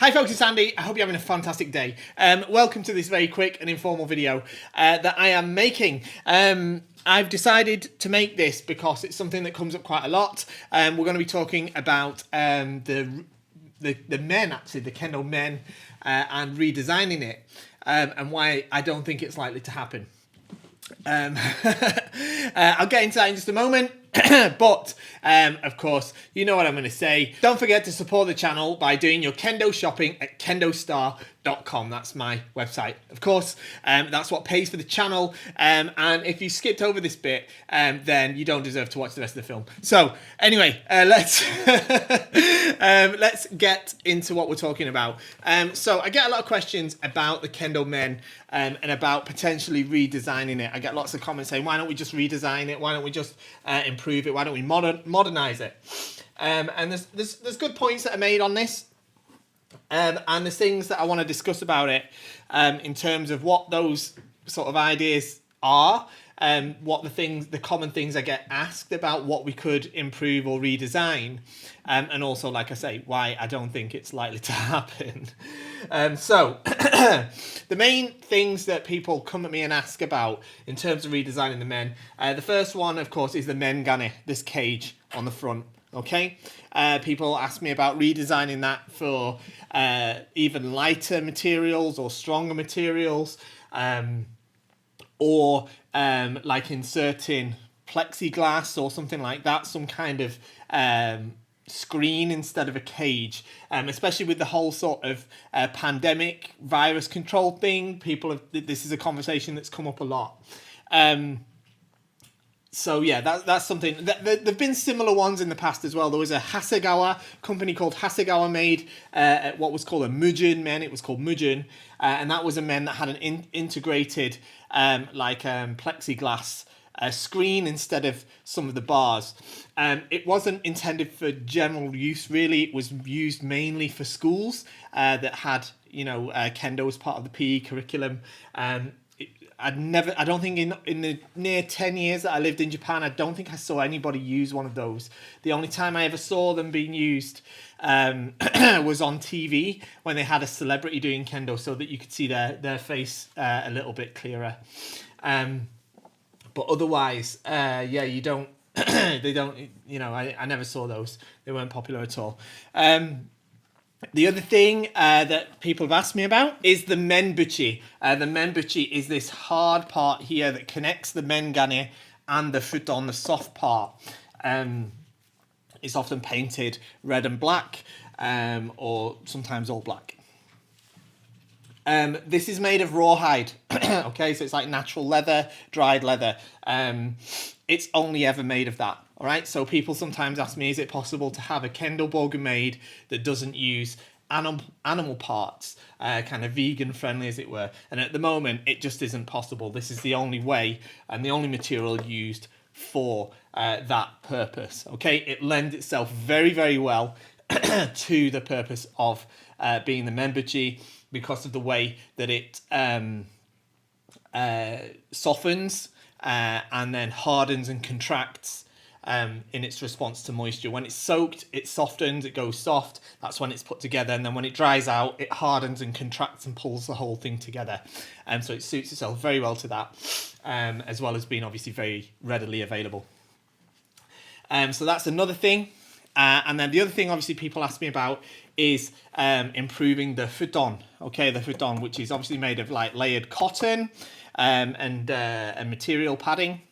Hi folks, it's Andy. I hope you're having a fantastic day. Welcome to this very quick and informal video that I am making. I've decided to make this because it's something that comes up quite a lot. We're going to be talking about the men, actually, the Kendo men, and redesigning it, and why I don't think it's likely to happen. I'll get into that in just a moment. But, of course, you know what I'm going to say. Don't forget to support the channel by doing your Kendo shopping at KendoStar.com. That's my website. Of course, that's what pays for the channel. And if you skipped over this bit, then you don't deserve to watch the rest of the film. So, anyway, let's get into what we're talking about. So, I get a lot of questions about the Kendo men and about potentially redesigning it. I get lots of comments saying, why don't we just redesign it? Why don't we just improve it? Why don't we modernize it? And there's good points that are made on this, and there's things that I want to discuss about it in terms of what those sort of ideas are, what the common things I get asked about what we could improve or redesign, and also, like I say, why I don't think it's likely to happen. So the main things that people come at me and ask about in terms of redesigning the men, the first one, of course, is the mengane, this cage on the front. Okay, people ask me about redesigning that for even lighter materials or stronger materials, or like inserting plexiglass or something like that, some kind of screen instead of a cage, especially with the whole sort of pandemic virus control thing. This is a conversation that's come up a lot. So yeah, that's something. There've been similar ones in the past as well. There was a company called Hasegawa made what was called a Mujin men. It was called Mujin, and that was a men that had an integrated plexiglass screen instead of some of the bars. It wasn't intended for general use, really. It was used mainly for schools that had, Kendo as part of the PE curriculum. I don't think in the near 10 years that I lived in Japan, I don't think I saw anybody use one of those. The only time I ever saw them being used was on TV when they had a celebrity doing Kendo, so that you could see their face a little bit clearer. But otherwise, you don't, they don't, I never saw those. They weren't popular at all. The other thing that people have asked me about is the menbuchi. The menbuchi is this hard part here that connects the mengane and the futon, the soft part. It's often painted red and black, or sometimes all black. This is made of rawhide. Okay, so it's like natural leather, dried leather. It's only ever made of that. All right, so people sometimes ask me, is it possible to have a Kendo boga made that doesn't use animal parts, kind of vegan friendly, as it were? And at the moment, it just isn't possible. This is the only way and the only material used for that purpose. Okay, it lends itself very, very well to the purpose of being the menbuchi because of the way that it softens and then hardens and contracts in its response to moisture. When it's soaked, it softens, it goes soft. That's when it's put together. And then when it dries out, it hardens and contracts and pulls the whole thing together. So it suits itself very well to that, as well as being obviously very readily available. So that's another thing. And then the other thing, obviously, people ask me about is improving the futon. Okay, the futon, which is obviously made of like layered cotton and material padding.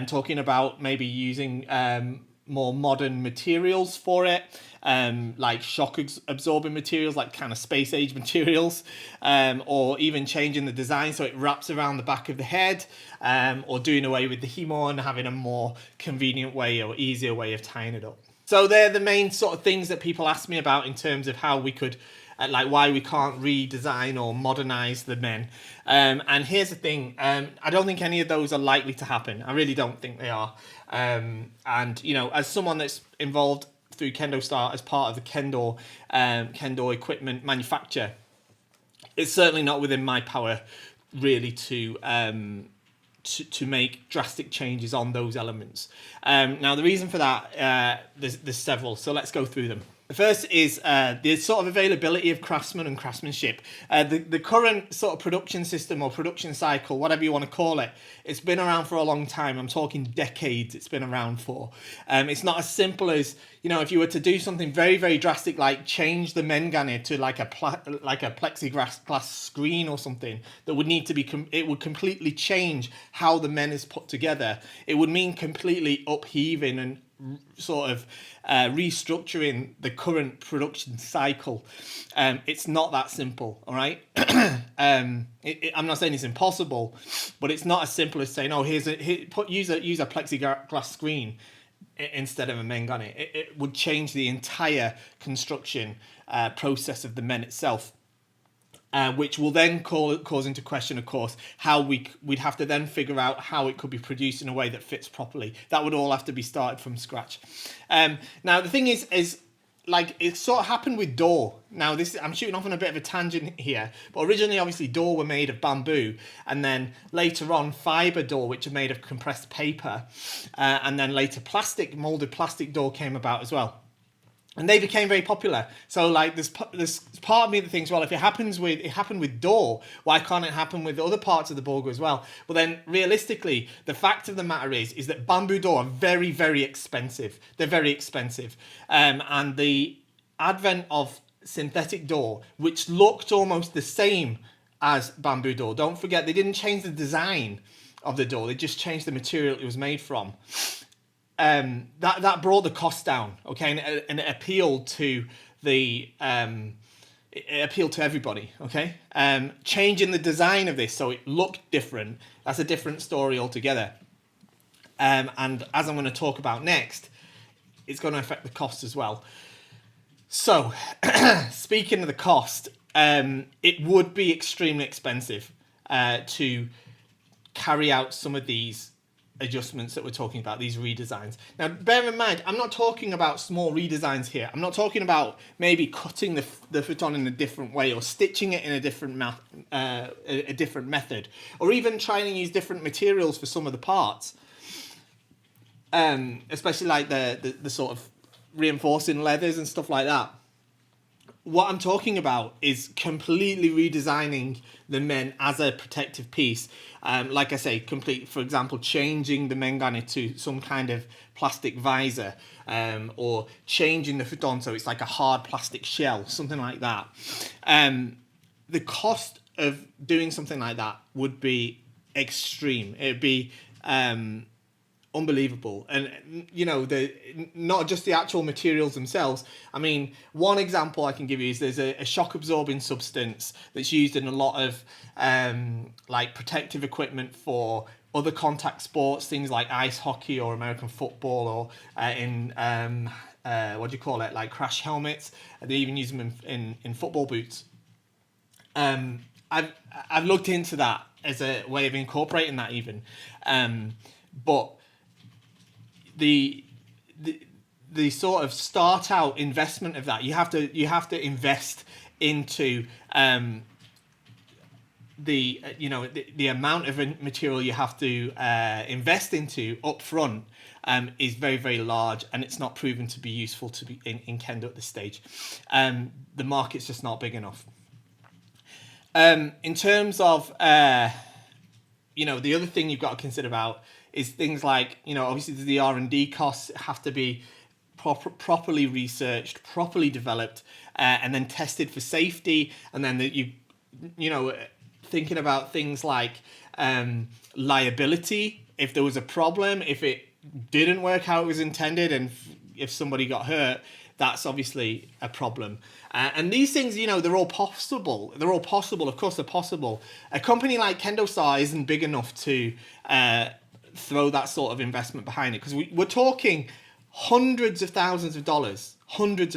Talking about maybe using more modern materials for it, like shock absorbing materials, like kind of space age materials, or even changing the design so it wraps around the back of the head, or doing away with the himo and having a more convenient way or easier way of tying it up. So they're the main sort of things that people ask me about in terms of how we could, why we can't redesign or modernize the men. And here's the thing, I don't think any of those are likely to happen. I really don't think they are. And, as someone that's involved through KendoStar as part of the Kendo equipment manufacture, it's certainly not within my power really to make drastic changes on those elements. Now, the reason for that, there's several, so let's go through them. The first is the sort of availability of craftsmen and craftsmanship. The current sort of production system or production cycle, whatever you want to call it, it's been around for a long time. I'm talking decades it's been around for. It's not as simple as, if you were to do something very, very drastic, like change the mengane to like a plexiglass screen or something, that would need to be, it would completely change how the men is put together. It would mean completely upheaving and sort of restructuring the current production cycle. It's not that simple, all right? I'm not saying it's impossible, but it's not as simple as saying, use a plexiglass screen instead of a mengane. It would change the entire construction process of the men itself. Which will then cause into question, of course, how we'd have to then figure out how it could be produced in a way that fits properly. That would all have to be started from scratch. Now, the thing is like, it sort of happened with door. Now, I'm shooting off on a bit of a tangent here, but originally, obviously, door were made of bamboo, and then later on, fiber door, which are made of compressed paper, and then later molded plastic door came about as well. And they became very popular. So like there's part of me that thinks, well, if it happened with door, why can't it happen with other parts of the Borgo as well? Well, then realistically, the fact of the matter is that bamboo door are very, very expensive. They're very expensive. And the advent of synthetic door, which looked almost the same as bamboo door. Don't forget, they didn't change the design of the door. They just changed the material it was made from. That brought the cost down, okay, and it appealed to everybody, okay. Changing the design of this so it looked different, that's a different story altogether. And as I'm going to talk about next, it's going to affect the cost as well. So, speaking of the cost, it would be extremely expensive to carry out some of these adjustments that we're talking about, these redesigns. Now, bear in mind, I'm not talking about small redesigns here. I'm not talking about maybe cutting the futon in a different way or stitching it in a different method, or even trying to use different materials for some of the parts. Especially like the sort of reinforcing leathers and stuff like that. What I'm talking about is completely redesigning the men as a protective piece. Like I say, for example, changing the mengane to some kind of plastic visor, or changing the futon so it's like a hard plastic shell, something like that. The cost of doing something like that would be extreme. It would be unbelievable. And not just the actual materials themselves. I mean, one example I can give you is there's a shock absorbing substance that's used in a lot of like protective equipment for other contact sports, things like ice hockey or American football, or in like crash helmets. They even use them in football boots. I've looked into that as a way of incorporating that even, but the sort of start out investment of that, you have to invest into the amount of material you have to invest into up front is very, very large, and it's not proven to be useful to be in Kendo at this stage. The market's just not big enough. In terms of the other thing you've got to consider about is things like, obviously the R&D costs have to be properly researched, properly developed, and then tested for safety. And then that thinking about things like liability, if there was a problem, if it didn't work how it was intended, and if somebody got hurt, that's obviously a problem. And these things, they're all possible. They're all possible. Of course, they're possible. A company like KendoStar isn't big enough to throw that sort of investment behind it, because we're talking hundreds of thousands of dollars. We're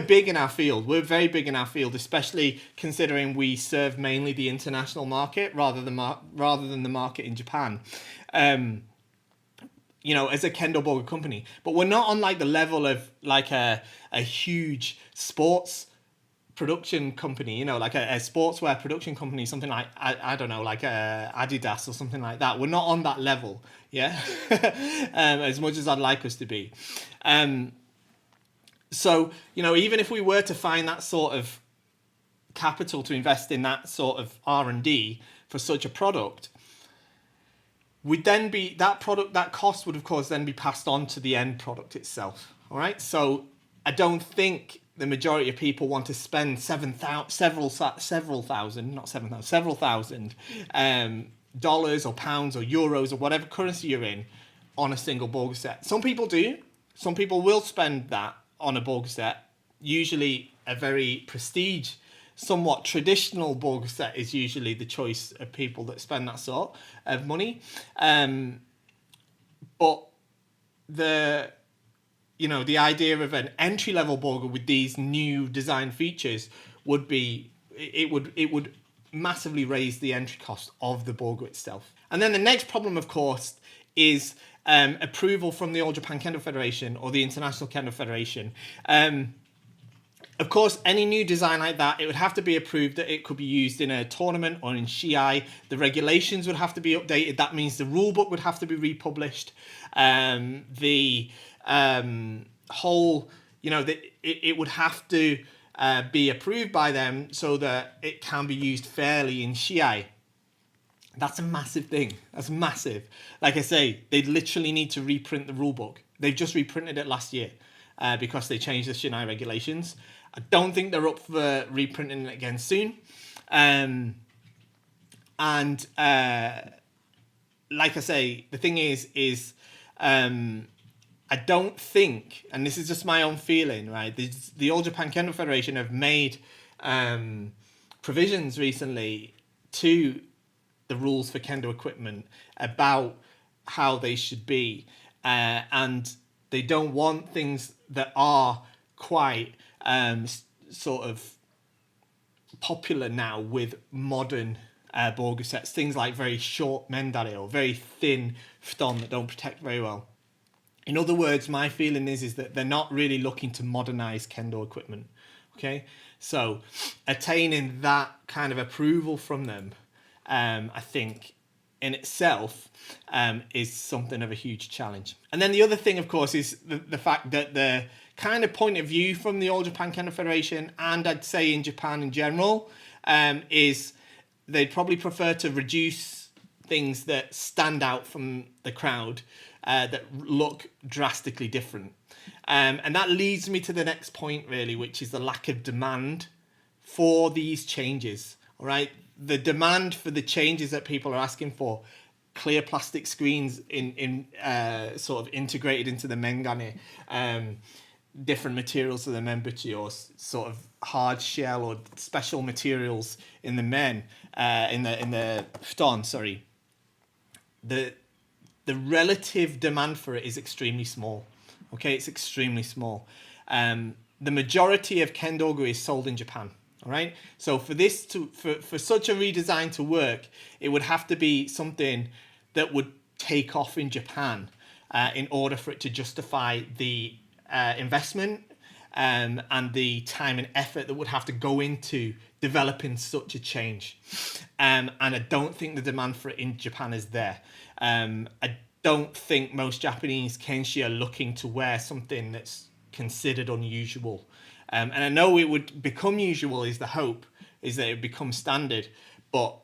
big in our field. We're very big in our field, especially considering we serve mainly the international market rather than the market in Japan. As a Kendo Borgo company, but we're not on like the level of like a huge sports production company, like a sportswear production company, something like, I don't know, like Adidas or something like that. We're not on that level, yeah, as much as I'd like us to be. So, even if we were to find that sort of capital to invest in that sort of R&D for such a product, would then be that cost would of course then be passed on to the end product itself. All right, so I don't think the majority of people want to spend several thousand dollars or pounds or euros or whatever currency you're in on a single Borg set. Some people do. Some people will spend that on a Borg set. Usually a very prestige, somewhat traditional Borg set is usually the choice of people that spend that sort of money. But the idea of an entry-level Borg with these new design features would massively raise the entry cost of the Borg itself. And then the next problem, of course, is approval from the All Japan Kendo Federation or the International Kendo Federation. Of course, any new design like that, it would have to be approved that it could be used in a tournament or in Shiai. The regulations would have to be updated. That means the rule book would have to be republished. The whole, it would have to be approved by them so that it can be used fairly in Shiai. That's a massive thing. That's massive. Like I say, they literally need to reprint the rule book. They've just reprinted it last year because they changed the Shinai regulations. I don't think they're up for reprinting it again soon. Like I say, the thing is I don't think, and this is just my own feeling, right? The All Japan Kendo Federation have made provisions recently to the rules for kendo equipment about how they should be, and they don't want things that are quite sort of popular now with modern Borg sets, things like very short mendare or very thin futon that don't protect very well. In other words, my feeling is that they're not really looking to modernize kendo equipment. Okay, so attaining that kind of approval from them, I think in itself is something of a huge challenge. And then the other thing, of course, is the fact that the kind of point of view from the All Japan Kendo Federation, and I'd say in Japan in general, is they'd probably prefer to reduce things that stand out from the crowd, that look drastically different. And that leads me to the next point, really, which is the lack of demand for these changes. All right, the demand for the changes that people are asking for, clear plastic screens in sort of integrated into the mengane, different materials of the menbuchi, or sort of hard shell or special materials in the in the futon. Sorry, the relative demand for it is extremely small. Okay, it's extremely small. The majority of kendogu is sold in Japan. All right, so for such a redesign to work, it would have to be something that would take off in Japan in order for it to justify the investment and the time and effort that would have to go into developing such a change. And I don't think the demand for it in Japan is there. I don't think most Japanese kenshi are looking to wear something that's considered unusual. And I know it would become usual, is the hope, is that it becomes standard, but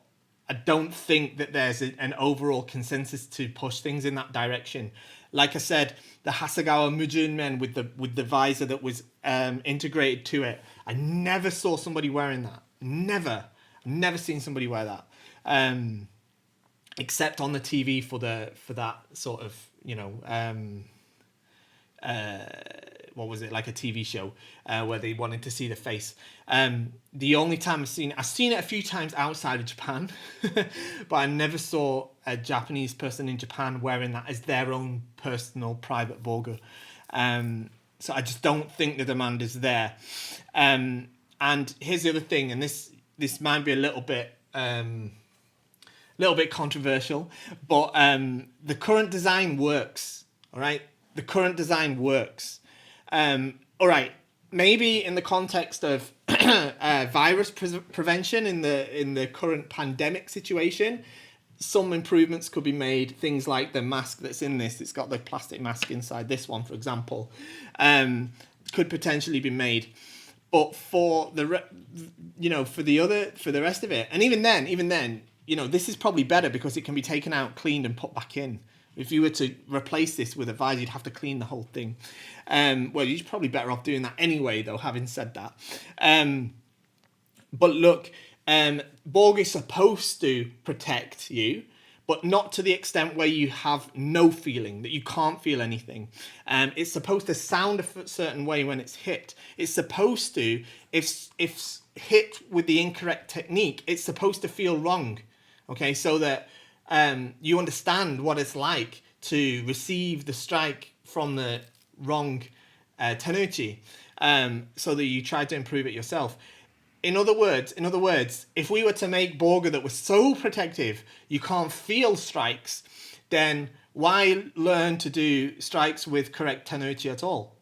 I don't think that there's an overall consensus to push things in that direction. Like I said, the Hasegawa Mujun men with the visor that was integrated to it, I never saw somebody wearing that. Never seen somebody wear that, except on the TV for that sort of, what was it, like a TV show where they wanted to see the face. The only time I've seen it a few times outside of Japan, but I never saw a Japanese person in Japan wearing that as their own personal private borgo. So I just don't think the demand is there. And here's the other thing, and this might be a little bit controversial, but the current design works. All right, the current design works. All right, maybe in the context of virus prevention in the current pandemic situation. Some improvements could be made. Things like the mask that's in this, it's got the plastic mask inside this one, for example, could potentially be made. But for the for the rest of it, and even then, this is probably better because it can be taken out, cleaned, and put back in. If you were to replace this with a visor, you'd have to clean the whole thing. Well, you're probably better off doing that anyway, though, having said that. But look, Borg is supposed to protect you, but not to the extent where you have no feeling, that you can't feel anything. It's supposed to sound a certain way when it's hit. It's supposed to, if hit with the incorrect technique, it's supposed to feel wrong. Okay, so that you understand what it's like to receive the strike from the wrong tenuchi, so that you try to improve it yourself. In other words, if we were to make Borga that was so protective you can't feel strikes, then why learn to do strikes with correct tenuchi at all?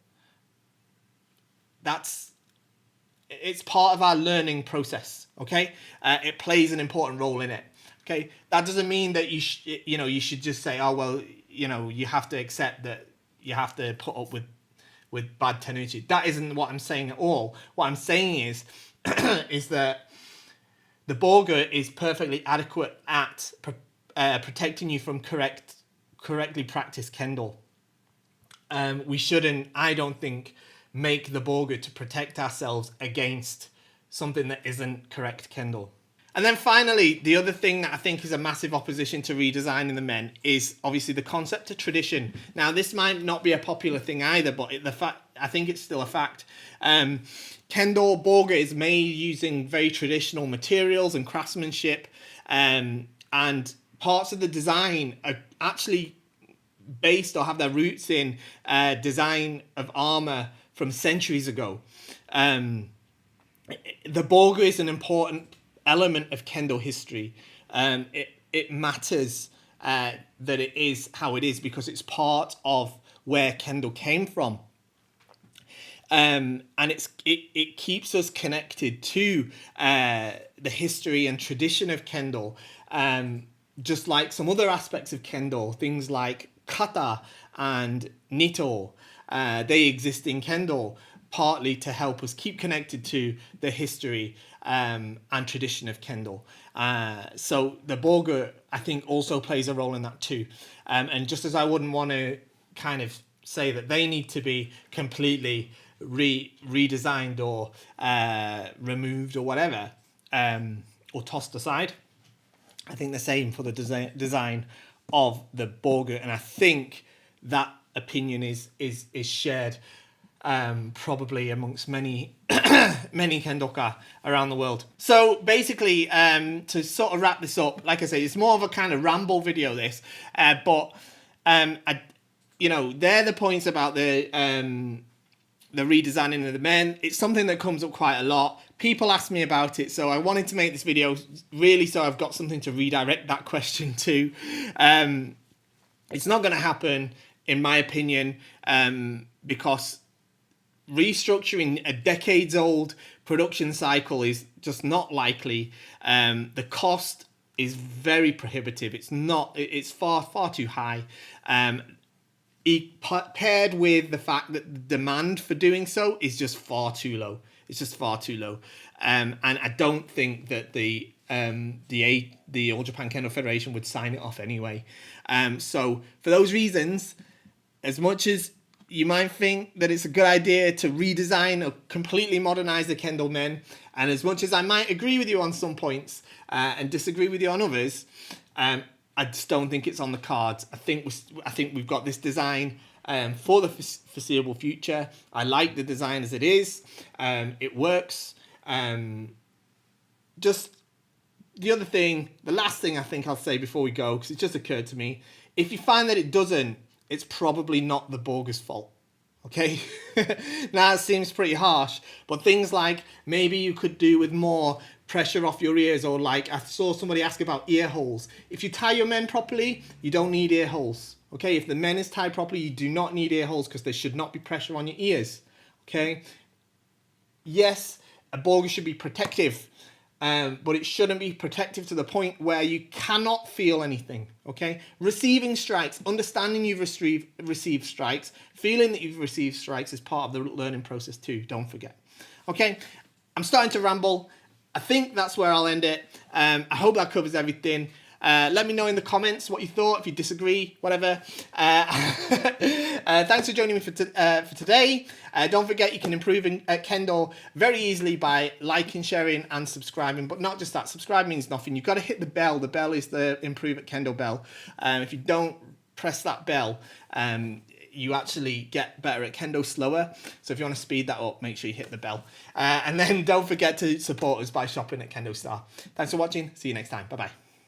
It's part of our learning process. Okay, it plays an important role in it. Okay, that doesn't mean that you should just say, oh well, you have to accept that you have to put up with bad tenuchi. That isn't what I'm saying at all. What I'm saying is that the Borga is perfectly adequate at protecting you from correctly practiced Kendo. We shouldn't, I don't think, make the Borga to protect ourselves against something that isn't correct Kendo. And then finally, the other thing that I think is a massive opposition to redesigning the men is obviously the concept of tradition. Now, this might not be a popular thing either, but I think it's still a fact. Kendo Borga is made using very traditional materials and craftsmanship, and parts of the design are actually based or have their roots in design of armor from centuries ago. The Borga is an important element of Kendo history. It matters that it is how it is because it's part of where Kendo came from. And it keeps us connected to the history and tradition of Kendo, just like some other aspects of Kendo, things like kata and nito. They exist in Kendo partly to help us keep connected to the history and tradition of Kendo. So the Borga, I think, also plays a role in that too. And just as I wouldn't want to kind of say that they need to be completely redesigned or removed or whatever, or tossed aside, I think the same for the design of the Borga, and I think that opinion is shared probably amongst many Kendoka around the world. So basically, to sort of wrap this up, like I say, it's more of a kind of ramble video this, but they're the points about the redesigning of the men. It's something that comes up quite a lot. People ask me about it, so I wanted to make this video really so I've got something to redirect that question to. It's not going to happen, in my opinion, because restructuring a decades-old production cycle is just not likely. The cost is very prohibitive. It's far too high. Paired with the fact that the demand for doing so is just far too low. It's just far too low. And I don't think that the All Japan Kendo Federation would sign it off anyway. So for those reasons, as much as you might think that it's a good idea to redesign or completely modernize the Kendo men, and as much as I might agree with you on some points and disagree with you on others, I just don't think it's on the cards. I think we've got this design for the foreseeable future. I like the design as it is. It works. Just the last thing I think I'll say before we go, because it just occurred to me, if you find that it doesn't, it's probably not the Borga's fault. Okay? Now it seems pretty harsh, but things like maybe you could do with more pressure off your ears, or like I saw somebody ask about ear holes. If you tie your men properly, you don't need ear holes. Okay? If the men is tied properly, you do not need ear holes because there should not be pressure on your ears. Okay? Yes, A boga should be protective, but it shouldn't be protective to the point where you cannot feel anything, okay? Receiving strikes, understanding you've received strikes, feeling that you've received strikes is part of the learning process too, don't forget. Okay, I'm starting to ramble. I think that's where I'll end it. I hope that covers everything. Let me know in the comments what you thought, if you disagree, whatever. Thanks for joining me for today. Don't forget you can improve at Kendo very easily by liking, sharing, and subscribing. But not just that, subscribe means nothing. You've got to hit the bell. The bell is the Improve at Kendo bell. If you don't press that bell, you actually get better at Kendo slower. So if you want to speed that up, make sure you hit the bell. And then don't forget to support us by shopping at KendoStar. Thanks for watching. See you next time. Bye-bye.